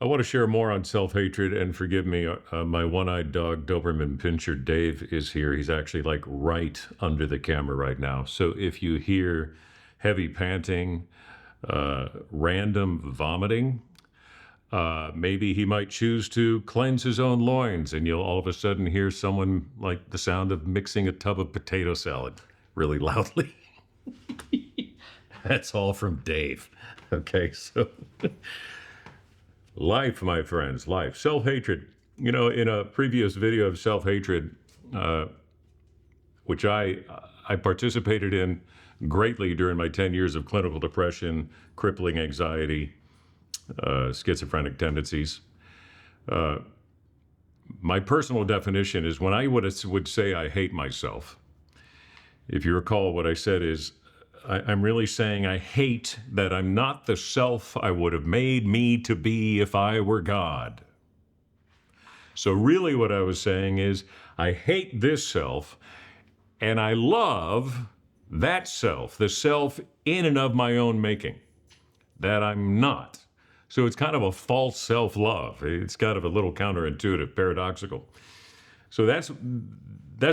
I want to share more on self-hatred, and forgive me, my one-eyed dog, Doberman Pinscher Dave, is here. He's actually like right under the camera right now. So if you hear heavy panting, random vomiting, maybe he might choose to cleanse his own loins, and you'll all of a sudden hear someone like the sound of mixing a tub of potato salad really loudly. That's all from Dave. Okay, so life, my friends, life. Self-hatred. You know, in a previous video of self-hatred, which I participated in greatly during my 10 years of clinical depression, crippling anxiety, schizophrenic tendencies. My personal definition is when I would say I hate myself. If you recall, what I said is I'm really saying I hate that I'm not the self I would have made me to be if I were God. So really what I was saying is I hate this self and I love that self, the self in and of my own making, that I'm not. So it's kind of a false self-love. It's kind of a little counterintuitive, paradoxical. So that's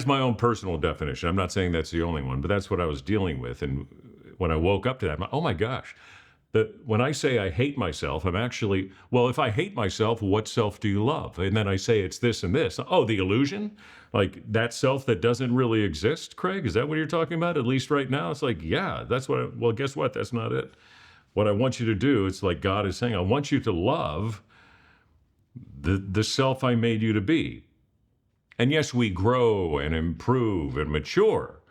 my own personal definition. I'm not saying that's the only one, but that's what I was dealing with. And when I woke up to that, I'm like, oh my gosh, when I say I hate myself, I'm actually, well, if I hate myself, what self do you love? And then I say it's this and this. Oh, the illusion? Like that self that doesn't really exist, Craig? Is that what you're talking about? At least right now? It's like, yeah, that's what, well, guess what? That's not it. What I want you to do, it's like God is saying, I want you to love the self I made you to be. And yes, we grow and improve and mature,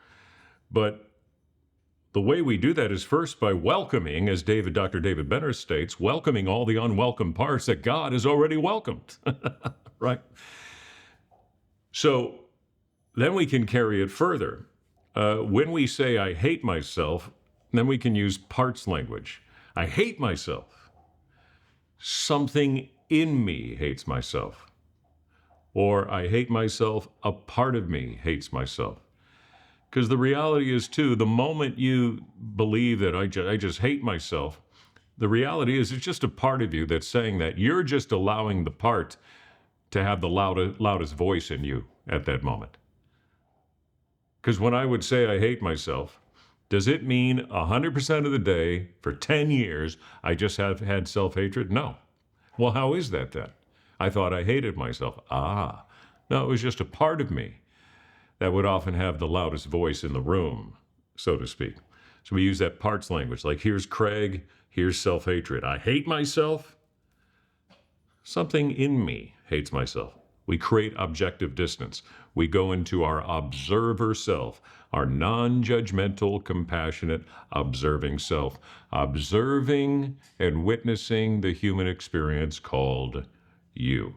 but the way we do that is first by welcoming, as Dr. David Benner states, welcoming all the unwelcome parts that God has already welcomed, right? So then we can carry it further. When we say, I hate myself, then we can use parts language. I hate myself. Something in me hates myself. Or I hate myself, a part of me hates myself. Because the reality is, too, the moment you believe that I just hate myself, the reality is it's just a part of you that's saying that. You're just allowing the part to have the loudest voice in you at that moment. Because when I would say I hate myself, does it mean 100% of the day for 10 years I just have had self-hatred? No. Well, how is that then? I thought I hated myself. No, it was just a part of me that would often have the loudest voice in the room, so to speak. So we use that parts language, like here's Craig, here's self-hatred. I hate myself. Something in me hates myself. We create objective distance. We go into our observer self, our non-judgmental, compassionate, observing self, observing and witnessing the human experience called you.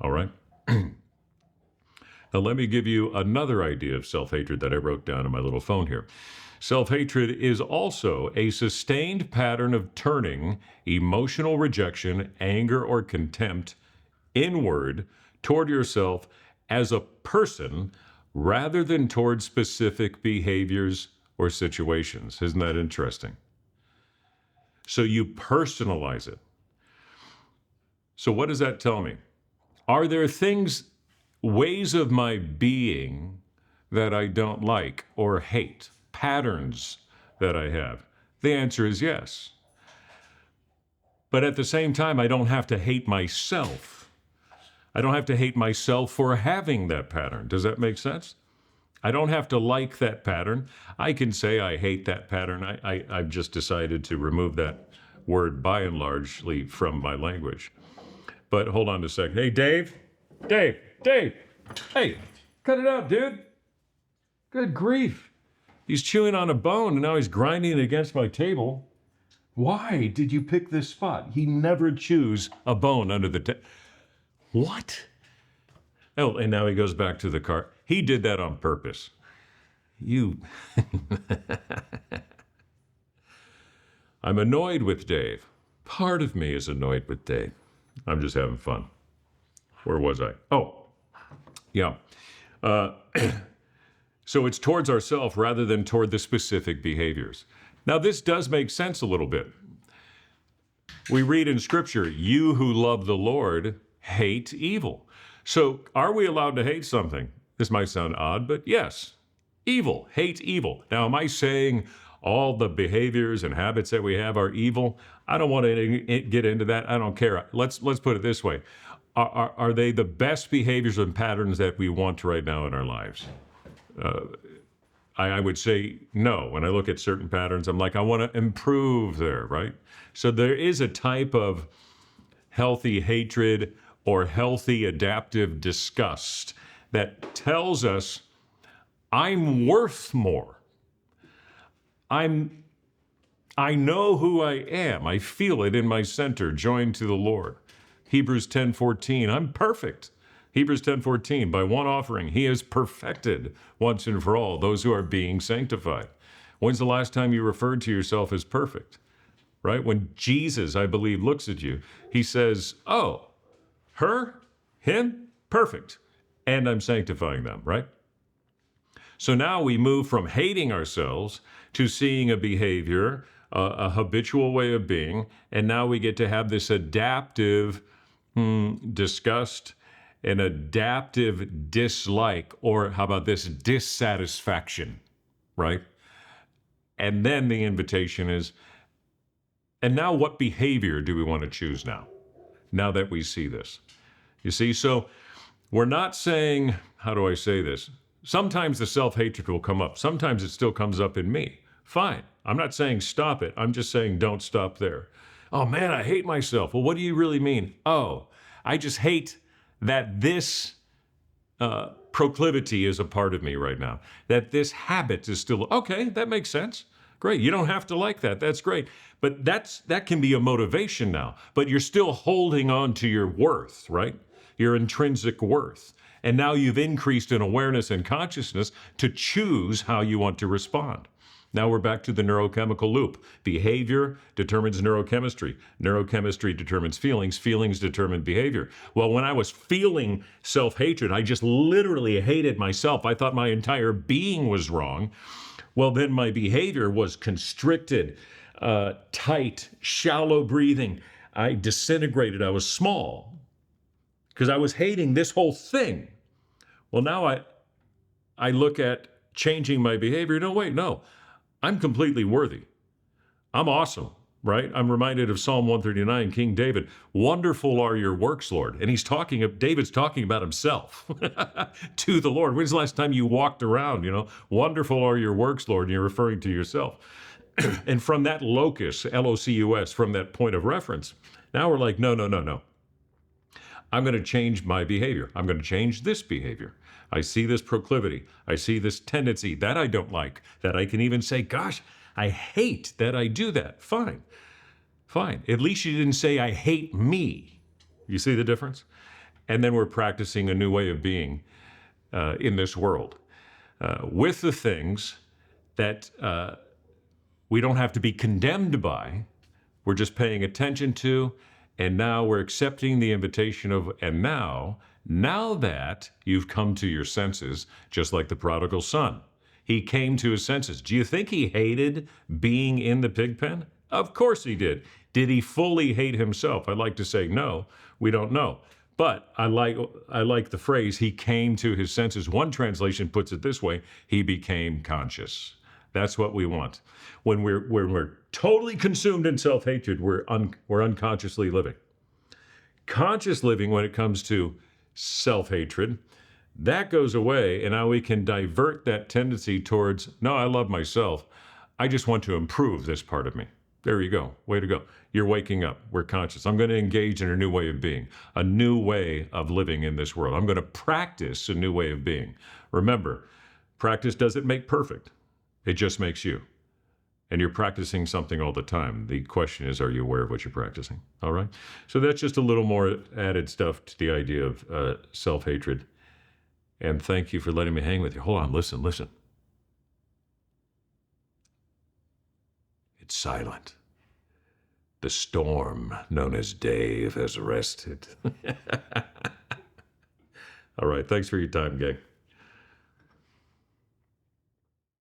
All right? Now, let me give you another idea of self-hatred that I wrote down in my little phone here. Self-hatred is also a sustained pattern of turning emotional rejection, anger, or contempt inward toward yourself as a person rather than toward specific behaviors or situations. Isn't that interesting? So you personalize it. So what does that tell me? Are there things, ways of my being that I don't like or hate, patterns that I have? The answer is yes. But at the same time, I don't have to hate myself. I don't have to hate myself for having that pattern. Does that make sense? I don't have to like that pattern. I can say I hate that pattern. I've just decided to remove that word by and largely from my language. But hold on a second. Hey, Dave. Hey, cut it out, dude. Good grief. He's chewing on a bone and now he's grinding it against my table. Why did you pick this spot? He never chews a bone under the table. What? Oh, and now he goes back to the car. He did that on purpose. You. I'm annoyed with Dave. Part of me is annoyed with Dave. I'm just having fun. Where was I? Oh, yeah. So it's towards ourselves rather than toward the specific behaviors. Now, this does make sense a little bit. We read in Scripture, you who love the Lord hate evil. So are we allowed to hate something? This might sound odd, but yes, evil, hate evil. Now, am I saying all the behaviors and habits that we have are evil? I don't want to get into that. I don't care. Let's put it this way. Are they the best behaviors and patterns that we want right now in our lives? I would say no. When I look at certain patterns, I'm like, I want to improve there, right? So there is a type of healthy hatred or healthy adaptive disgust that tells us I'm worth more. I know who I am. I feel it in my center, joined to the Lord. Hebrews 10:14, I'm perfect. Hebrews 10:14, by one offering, he has perfected once and for all those who are being sanctified. When's the last time you referred to yourself as perfect? Right? When Jesus, I believe, looks at you, he says, oh, her, him, perfect. And I'm sanctifying them, right? So now we move from hating ourselves to seeing a behavior, a habitual way of being, and now we get to have this adaptive disgust, an adaptive dislike, or how about this, dissatisfaction, right? And then the invitation is, and now what behavior do we want to choose now that we see this? You see, so we're not saying, how do I say this? Sometimes the self-hatred will come up. Sometimes it still comes up in me. Fine. I'm not saying stop it. I'm just saying don't stop there. Oh man, I hate myself. Well, what do you really mean? Oh, I just hate that this proclivity is a part of me right now. That this habit is still, okay, that makes sense. Great. You don't have to like that. That's great. But that can be a motivation now. But you're still holding on to your worth, right? Your intrinsic worth. And now you've increased in awareness and consciousness to choose how you want to respond. Now we're back to the neurochemical loop. Behavior determines neurochemistry. Neurochemistry determines feelings. Feelings determine behavior. Well, when I was feeling self-hatred, I just literally hated myself. I thought my entire being was wrong. Well, then my behavior was constricted, tight, shallow breathing. I disintegrated. I was small because I was hating this whole thing. Well, now I look at changing my behavior. No, wait, no. I'm completely worthy. I'm awesome, right? I'm reminded of Psalm 139, King David. Wonderful are your works, Lord. And David's talking about himself to the Lord. When's the last time you walked around, wonderful are your works, Lord, and you're referring to yourself. And from that locus, L-O-C-U-S, from that point of reference, now we're like, no. I'm going to change my behavior. I'm going to change this behavior. I see this proclivity. I see this tendency that I don't like, that I can even say, gosh, I hate that I do that. Fine. At least you didn't say, I hate me. You see the difference? And then we're practicing a new way of being in this world with the things that we don't have to be condemned by. We're just paying attention to. And now we're accepting the invitation of, and now that you've come to your senses, just like the prodigal son, he came to his senses. Do you think he hated being in the pig pen? Of course he did. Did he fully hate himself? I'd like to say no, we don't know. But I like the phrase, he came to his senses. One translation puts it this way, he became conscious. That's what we want. When we're totally consumed in self-hatred, we're unconsciously living. Conscious living, when it comes to self-hatred, that goes away, and now we can divert that tendency towards, no, I love myself. I just want to improve this part of me. There you go. Way to go. You're waking up. We're conscious. I'm going to engage in a new way of being, a new way of living in this world. I'm going to practice a new way of being. Remember, practice doesn't make perfect. It just makes you. And you're practicing something all the time. The question is, are you aware of what you're practicing? All right? So that's just a little more added stuff to the idea of self-hatred. And thank you for letting me hang with you. Hold on, listen. It's silent. The storm known as Dave has rested. All right, thanks for your time, gang.